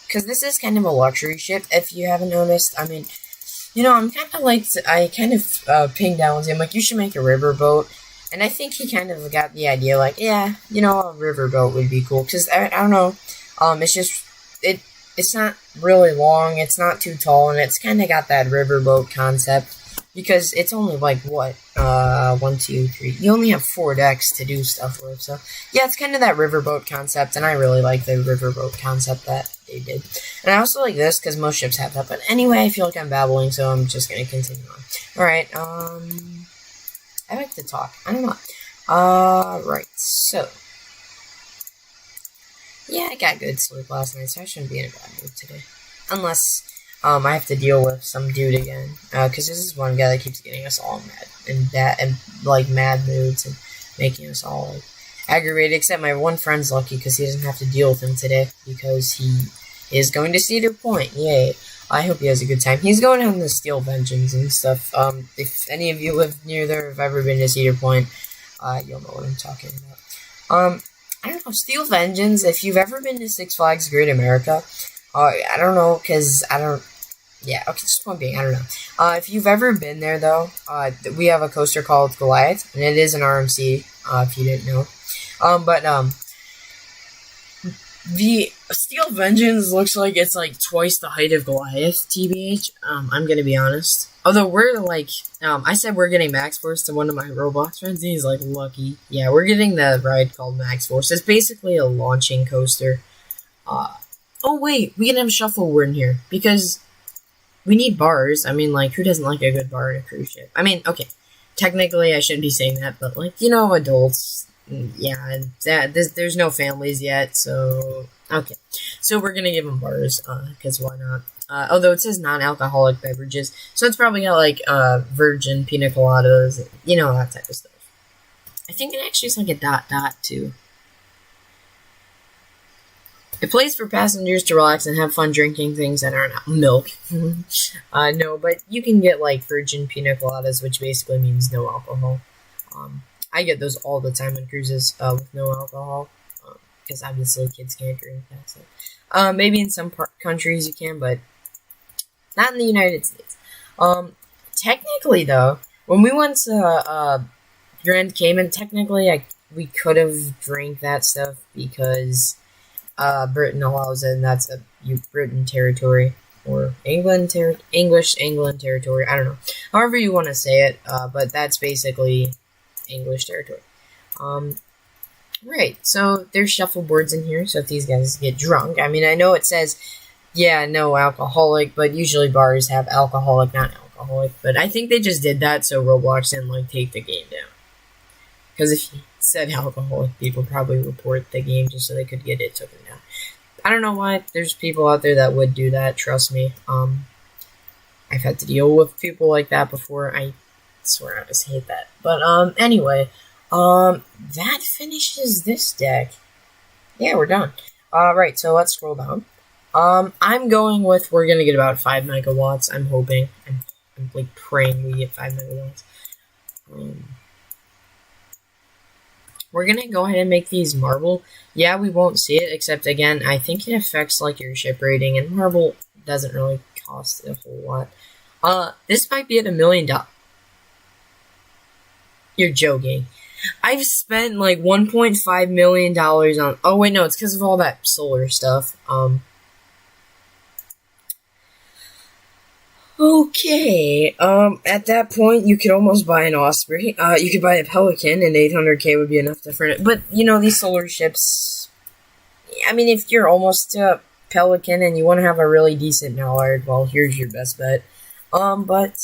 because this is kind of a luxury ship, if you haven't noticed. I mean, you know, I'm kind of like, I kind of pinged down with him, like, you should make a riverboat, and I think he kind of got the idea, like, yeah, you know, a riverboat would be cool, because, I don't know, it's just, it's not really long, it's not too tall, and it's kind of got that riverboat concept, because it's only, like, what, 1, 2, 3, you only have 4 decks to do stuff with, so, yeah, it's kind of that riverboat concept, and I really like the riverboat concept that they did. And I also like this, because most ships have that, but anyway, I feel like I'm babbling, so I'm just gonna continue on. Alright, I like to talk, I don't know. Right, so, yeah, I got good sleep last night, so I shouldn't be in a bad mood today. Unless, I have to deal with some dude again, because this is one guy that keeps getting us all mad, and like, mad moods, and making us all, like, aggravated, except my one friend's lucky, because he doesn't have to deal with him today, because is going to Cedar Point. Yay. I hope he has a good time. He's going on the Steel Vengeance and stuff. If any of you live near there, have ever been to Cedar Point, you'll know what I'm talking about. I don't know, Steel Vengeance, if you've ever been to Six Flags Great America, I don't know, because I don't, yeah, okay, just point being, I don't know. If you've ever been there, though, we have a coaster called Goliath, and it is an RMC, if you didn't know. The Steel Vengeance looks like it's like twice the height of Goliath, TBH. I'm gonna be honest. Although we're like, I said we're getting Max Force to one of my Roblox friends, and he's like, lucky. Yeah, we're getting the ride called Max Force. It's basically a launching coaster. Oh wait, we can have shuffleboard in here, because we need bars. I mean, like, who doesn't like a good bar in a cruise ship? I mean, okay, technically I shouldn't be saying that, but like, you know, adults. Yeah, and there's no families yet, so okay. So we're gonna give them bars, because why not? Although it says non-alcoholic beverages, so it's probably got like virgin pina coladas, you know, that type of stuff. I think it actually is like a ... too. It plays for passengers to relax and have fun drinking things that aren't milk. No, but you can get like virgin pina coladas, which basically means no alcohol. I get those all the time on cruises with no alcohol, because obviously kids can't drink that stuff. Maybe in some countries you can, but not in the United States. Technically, though, when we went to Grand Cayman, technically we could have drank that stuff because Britain allows it, and that's a Britain territory. Or English England territory, I don't know. However you want to say it, but that's basically English territory. Right, so there's shuffleboards in here, so if these guys get drunk, I mean, I know it says, yeah, no alcoholic, but usually bars have alcoholic, not alcoholic, but I think they just did that so Roblox didn't, like, take the game down. Because if you said alcoholic, people probably report the game just so they could get it taken down. I don't know why, there's people out there that would do that, trust me. I've had to deal with people like that before, I swear I just hate that. But, anyway, that finishes this deck. Yeah, we're done. Right, so let's scroll down. I'm going with, we're gonna get about 5 megawatts, I'm hoping. I'm like, praying we get 5 megawatts. We're gonna go ahead and make these marble. Yeah, we won't see it, except, again, I think it affects, like, your ship rating, and marble doesn't really cost a whole lot. This might be at $1 million. You're joking. I've spent like $1.5 million on... Oh, wait, no, it's because of all that solar stuff. Okay. At that point, you could almost buy an Osprey. You could buy a Pelican, and 800k would be enough to furnish. But, you know, these solar ships... I mean, if you're almost a Pelican and you want to have a really decent Mallard, well, here's your best bet. But...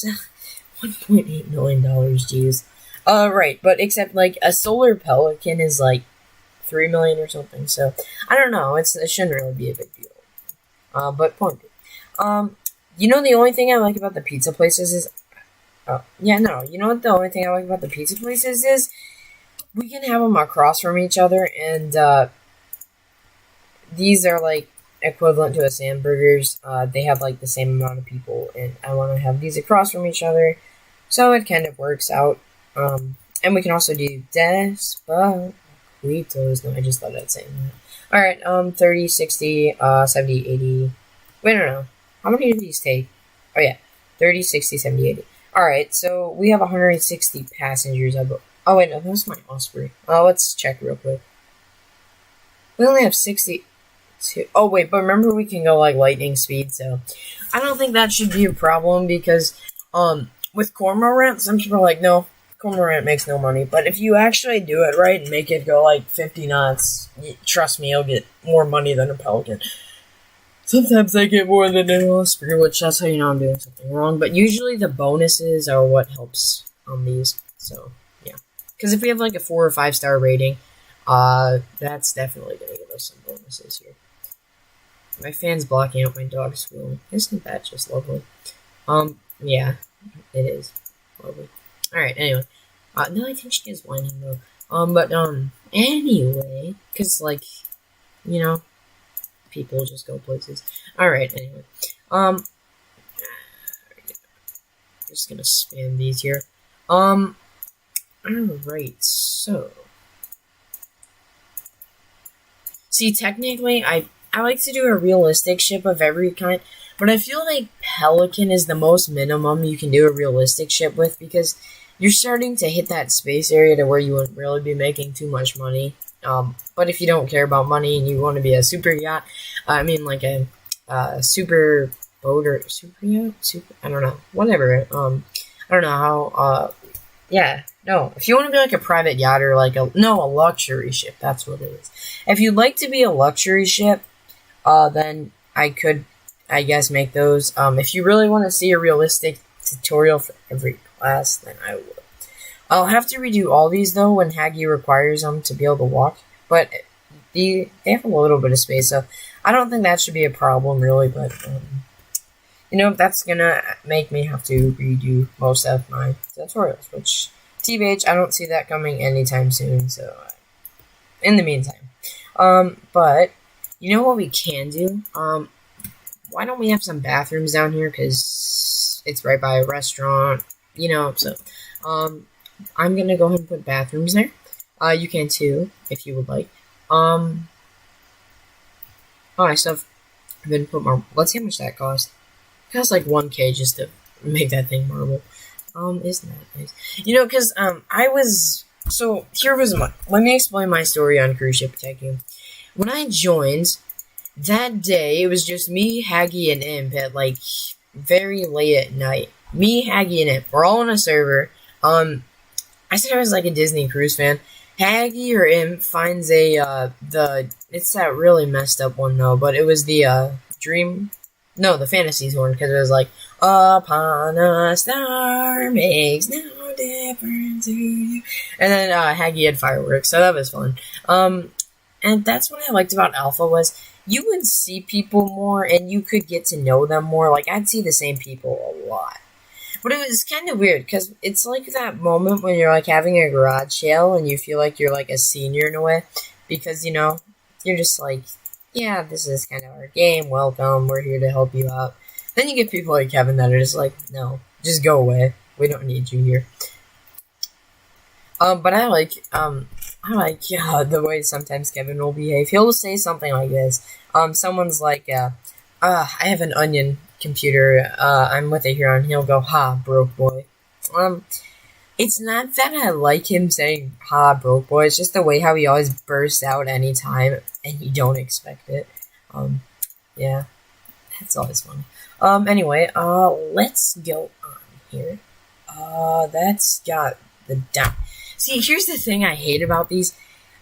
$1.8 million, jeez. Right, but except, like, a solar Pelican is, like, $3 million or something, so, I don't know, it shouldn't really be a big deal. But point being, you know the only thing I like about the pizza places is, you know what the only thing I like about the pizza places is, we can have them across from each other, and, these are, like, equivalent to a Sandburgers. They have, like, the same amount of people, and I want to have these across from each other, so it kind of works out. And we can also do Despacitos. No, I just thought I'd say that. Alright, 30, 60, 70, 80. Wait, no. How many do these take? Oh, yeah. 30, 60, 70, 80. Alright, so we have 160 passengers. Oh, wait, no, that's my Osprey. Let's check real quick. We only have 62. Oh, wait, but remember we can go, like, lightning speed, so I don't think that should be a problem because, with Cormorant, some people are like, no, Cormorant makes no money, but if you actually do it right and make it go like 50 knots, trust me, you'll get more money than a Pelican. Sometimes I get more than an Osprey, which that's how you know I'm doing something wrong, but usually the bonuses are what helps on these, so, yeah. Because if we have like a 4 or 5 star rating, that's definitely going to give us some bonuses here. My fan's blocking out my dog squealing. Isn't that just lovely? Yeah, it is lovely. Alright, anyway. No, I think she is whining, though. Anyway, because, like, you know, people just go places. Alright, anyway. Just gonna spam these here. Alright, so. See, technically, I like to do a realistic ship of every kind, but I feel like Pelican is the most minimum you can do a realistic ship with, because you're starting to hit that space area to where you wouldn't really be making too much money. But if you don't care about money and you want to be a super yacht, I mean like a super boat or super yacht, I don't know, whatever. I don't know how. Yeah, no. If you want to be like a private yacht or like a luxury ship, that's what it is. If you'd like to be a luxury ship, then I could, I guess, make those. If you really want to see a realistic tutorial for every class, then I will. I'll have to redo all these though when Haggy requires them to be able to walk, but they have a little bit of space, so I don't think that should be a problem really. But you know, that's gonna make me have to redo most of my tutorials, which TBH, I don't see that coming anytime soon. So in the meantime, but you know what we can do? Why don't we have some bathrooms down here? Because it's right by a restaurant, you know. So I'm gonna go ahead and put bathrooms there. You can too, if you would like. Oh, I still have been put more. Let's see how much that costs. It costs like 1K just to make that thing marble. Isn't that nice? You know, because so here was let me explain my story on Cruise Ship Tycoon. When I joined that day, it was just me, Haggy, and Imp at like very late at night. Me, Haggy, and Imp. We're all on a server. I said I was like a Disney cruise fan. Haggy or Imp finds it's that really messed up one though, but it was the the Fantasies one, because it was like, upon a star makes no difference to you. And then Haggy had fireworks, so that was fun. And that's what I liked about Alpha was you would see people more and you could get to know them more. Like, I'd see the same people a lot. But it was kind of weird, because it's like that moment when you're like having a garage sale and you feel like you're like a senior in a way, because, you know, you're just like, yeah, this is kind of our game, welcome, we're here to help you out. Then you get people like Kevin that are just like, no, just go away, we don't need you here. But I like the way sometimes Kevin will behave. He'll say something like this. Someone's like, I have an Onion computer, I'm with it here, and he'll go, ha, broke boy. It's not that I like him saying, ha, broke boy, it's just the way how he always bursts out anytime, and you don't expect it. Yeah, that's always fun. Anyway, let's go on here. That's got the down. See, here's the thing I hate about these.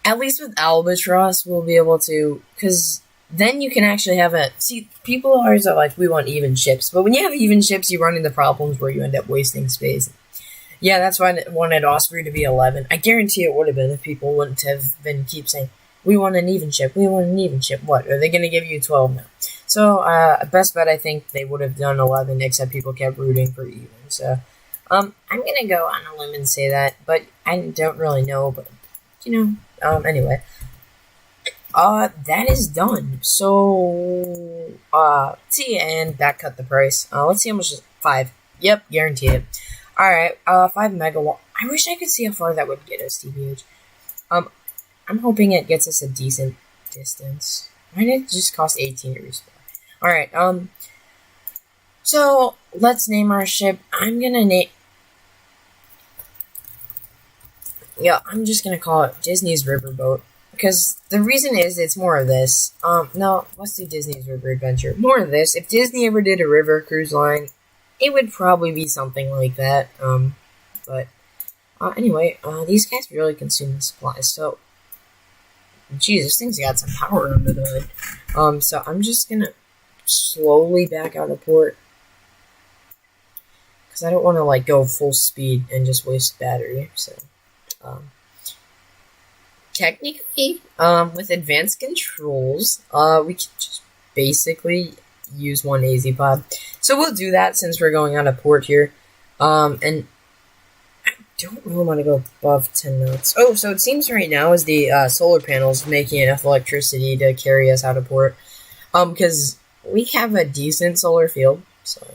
At least with Albatross, we'll be able to, because then you can actually have people always are like, we want even ships. But when you have even ships, you run into problems where you end up wasting space. Yeah, that's why I wanted Osprey to be 11. I guarantee it would have been if people wouldn't have been keep saying, we want an even ship, we want an even ship. What, are they going to give you 12 now? So, best bet, I think they would have done 11, except people kept rooting for even. So, I'm going to go on a limb and say that, but I don't really know, but, you know, anyway. That is done. So, see, and that cut the price. Let's see how much is 5. Yep, guaranteed it. Alright, 5 megawatt. I wish I could see how far that would get us, TBH. I'm hoping it gets us a decent distance. Why did it just cost 18 to respawn? Alright, so, let's name our ship. I'm gonna name... Yeah, I'm just gonna call it Disney's Riverboat. Because the reason is, it's more of this. No, let's do Disney's River Adventure. More of this. If Disney ever did a river cruise line, it would probably be something like that. But, anyway, these guys really consume the supplies, so... Jeez, this thing's got some power under the hood. So I'm just gonna slowly back out of port. Because I don't want to, like, go full speed and just waste battery, so... Technically, with advanced controls, we can just basically use one AZ pod. So we'll do that since we're going out of port here. And I don't really want to go above 10 knots. Oh, so it seems right now is the solar panels making enough electricity to carry us out of port. Because we have a decent solar field, so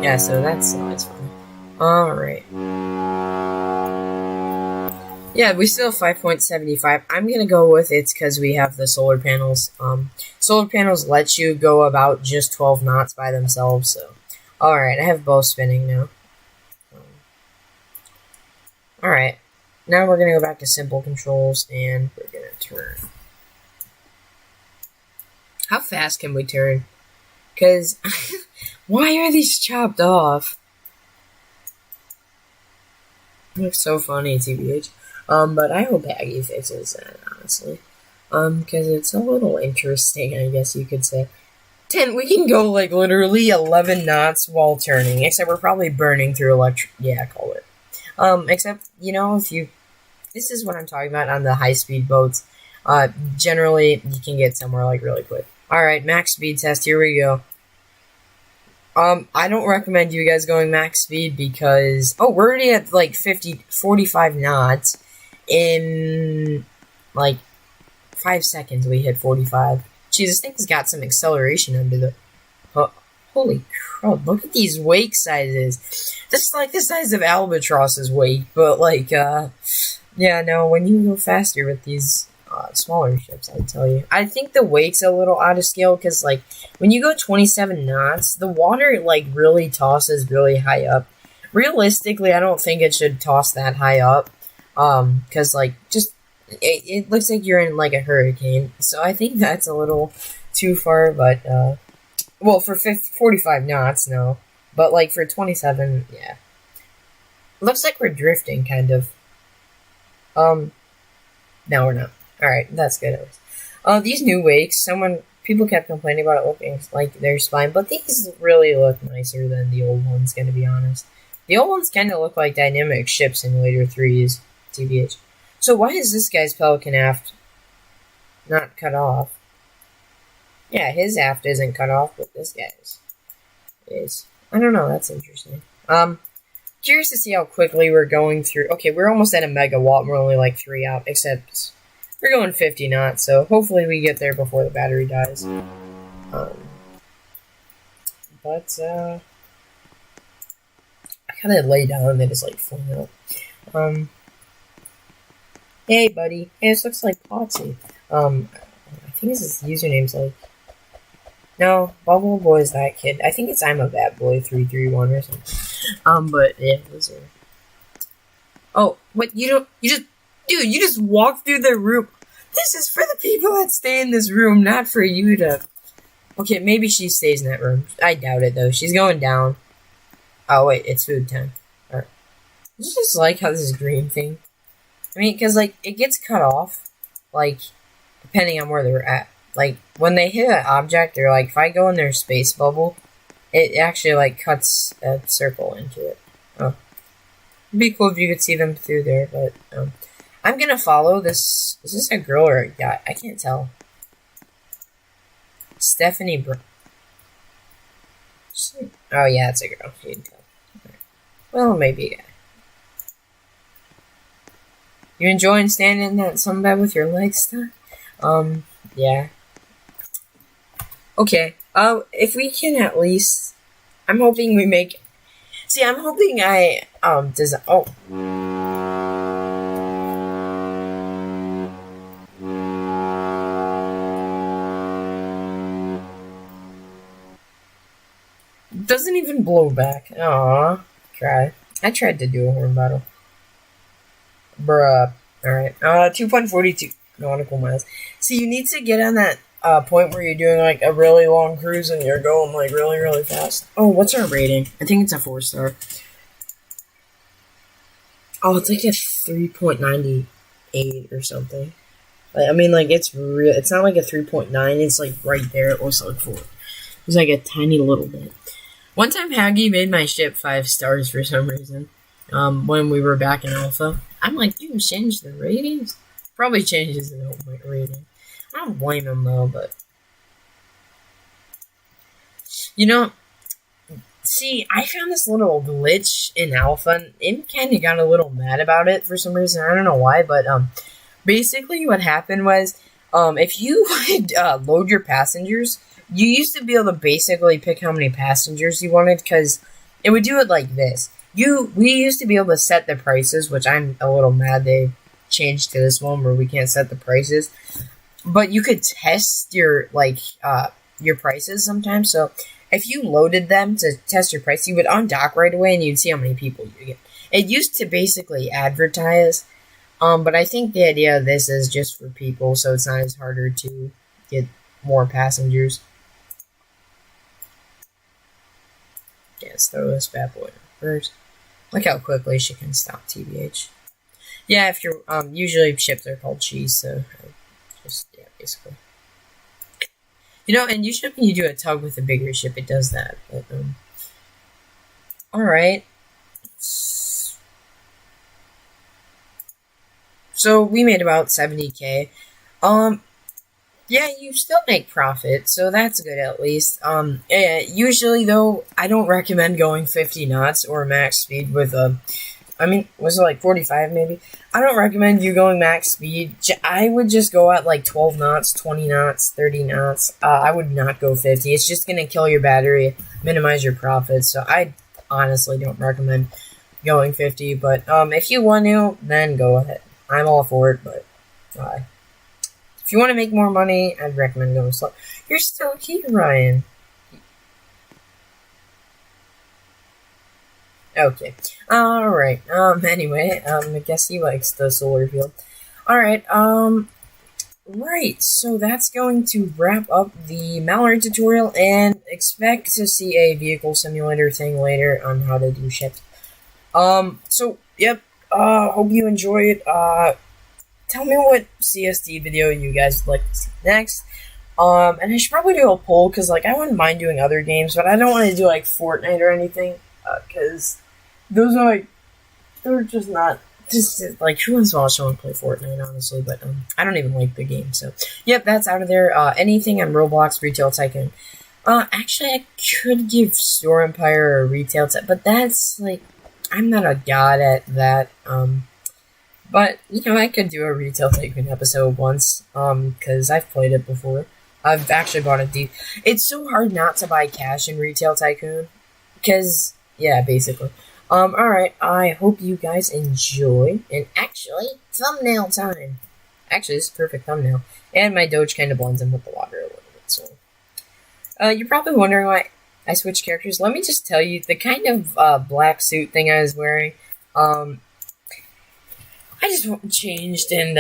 yeah, so that's always fun. Alright. Yeah, we still have 5.75. I'm gonna go with it's because we have the solar panels. Solar panels let you go about just 12 knots by themselves, so. Alright, I have both spinning now. Alright, now we're gonna go back to simple controls, and we're gonna turn. How fast can we turn? Because, why are these chopped off? It looks so funny, TBH. But I hope Aggie fixes that, honestly. Because it's a little interesting, I guess you could say. 10, we can go, like, literally 11 knots while turning, except we're probably burning through yeah, call it. Except, you know, this is what I'm talking about on the high-speed boats. Generally, you can get somewhere, like, really quick. Alright, max speed test, here we go. I don't recommend you guys going max speed because, we're already at, like, 45 knots. In, like, 5 seconds we hit 45. Jeez, this thing's got some acceleration under the... holy crap, look at these wake sizes. This is like the size of Albatross's wake, but, like, yeah, no, when you go faster with these smaller ships, I tell you. I think the wake's a little out of scale, because, like, when you go 27 knots, the water, like, really tosses really high up. Realistically, I don't think it should toss that high up. Because, like, just, it looks like you're in, like, a hurricane. So I think that's a little too far, but, well, for 45 knots, no. But, like, for 27, yeah. Looks like we're drifting, kind of. No, we're not. Alright, that's good. These new wakes, people kept complaining about it looking like they're spine, but these really look nicer than the old ones, gonna be honest. The old ones kind of look like dynamic ship simulator 3s. TBH. So why is this guy's pelican aft not cut off? Yeah, his aft isn't cut off, but this guy's is. I don't know, that's interesting. Curious to see how quickly we're going through. Okay, we're almost at a megawatt, we're only like 3 out, except we're going 50 knots, so hopefully we get there before the battery dies. But, I kinda lay down and they just like fling up. Hey, buddy. Hey, this looks like Potsy. I think his username's like... No, Bubble Boy's that kid. I think it's I'm a Bad Boy 331 or something. But, yeah, those are... Oh, what, you just walked through the room. This is for the people that stay in this room, not for you to... Okay, maybe she stays in that room. I doubt it, though. She's going down. Oh, wait, it's food time. Alright. I just like how this is green thing. I mean, because, like, it gets cut off, like, depending on where they're at. Like, when they hit an object, they're like, if I go in their space bubble, it actually, like, cuts a circle into it. Oh. It'd be cool if you could see them through there, but, I'm gonna follow this. Is this a girl or a guy? I can't tell. Stephanie Oh, yeah, it's a girl. You can tell. Right. Well, maybe a guy. You enjoying standing in that sunbed with your legs stuck? Yeah. Okay, if we can at least... I'm hoping we make... See, I'm hoping I, design... Oh. Doesn't even blow back. Aww. Try. I tried to do a horn battle. Bruh. Alright. 2.42 nautical miles. See, you need to get on that point where you're doing like a really long cruise and you're going like really, really fast. Oh, what's our rating? I think it's a 4-star. Oh, it's like a 3.98 or something. I mean, like, it's real. It's not like a 3.9. It's like right there. It looks like 4. It's like a tiny little bit. One time, Haggy made my ship 5 stars for some reason. When we were back in Alpha. I'm like, you can change the ratings? Probably changes the rating. I don't blame him, though, but... You know, see, I found this little glitch in Alpha, and it kind of got a little mad about it for some reason. I don't know why, but, basically what happened was, If you would load your passengers, you used to be able to basically pick how many passengers you wanted because it would do it like this. We used to be able to set the prices, which I'm a little mad they changed to this one where we can't set the prices. But you could test your your prices sometimes. So if you loaded them to test your price, you would undock right away and you'd see how many people you get. It used to basically advertise, but I think the idea of this is just for people, so it's not as harder to get more passengers. Let's throw this bad boy in first. Look how quickly she can stop, TBH. Yeah, if you're, usually ships are called cheese, so just, yeah, basically. You know, and usually when you do a tug with a bigger ship, it does that, but, alright. So, we made about 70k. Yeah, you still make profit, so that's good at least. Yeah, usually though, I don't recommend going 50 knots or max speed with I mean, was it like 45 maybe? I don't recommend you going max speed. I would just go at like 12 knots, 20 knots, 30 knots. I would not go 50. It's just gonna kill your battery, minimize your profits. So I honestly don't recommend going 50. But if you want to, then go ahead. I'm all for it, but if you want to make more money, I'd recommend going slow. You're still here, Ryan. Okay. Alright. Anyway, I guess he likes the solar field. Alright, right. So that's going to wrap up the Mallard tutorial, and expect to see a vehicle simulator thing later on how to do ships. So, yep. Hope you enjoy it. Tell me what CST video you guys would like to see next. And I should probably do a poll, because, like, I wouldn't mind doing other games, but I don't want to do, like, Fortnite or anything, because those are, like, they're just not, just, like, who wants to watch someone play Fortnite, honestly, but, I don't even like the game, so, yep, that's out of there. Anything on Roblox, Retail Tycoon. Actually, I could give Store Empire a Retail Tycoon, but that's, like, I'm not a god at that, but, you know, I could do a Retail Tycoon episode once, because I've played it before. I've actually bought it It's so hard not to buy cash in Retail Tycoon, because, yeah, basically. Alright, I hope you guys enjoy, and actually, thumbnail time. Actually, this is a perfect thumbnail. And my Doge kind of blends in with the water a little bit, so. You're probably wondering why I switched characters. Let me just tell you, the kind of, black suit thing I was wearing, I just changed, and,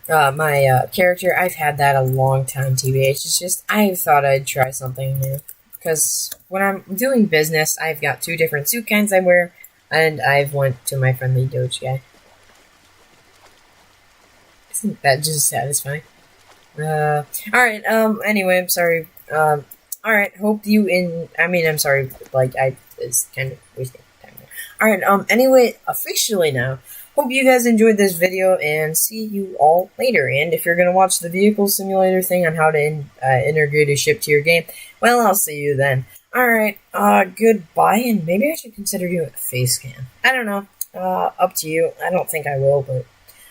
my, character, I've had that a long time, TBH. It's just, I thought I'd try something new. Because when I'm doing business, I've got 2 different suit kinds I wear, and I've went to my friendly Doge guy. Isn't that just satisfying? Alright, anyway, I'm sorry. Alright, hope you I'm sorry, like, it's kind of wasting time there. Alright, anyway, officially now, hope you guys enjoyed this video, and see you all later. And if you're gonna watch the vehicle simulator thing on how to integrate a ship to your game, well, I'll see you then. Alright, goodbye, and maybe I should consider doing a face cam. I don't know, up to you. I don't think I will, but...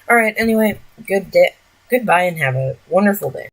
Alright, anyway, goodbye, and have a wonderful day.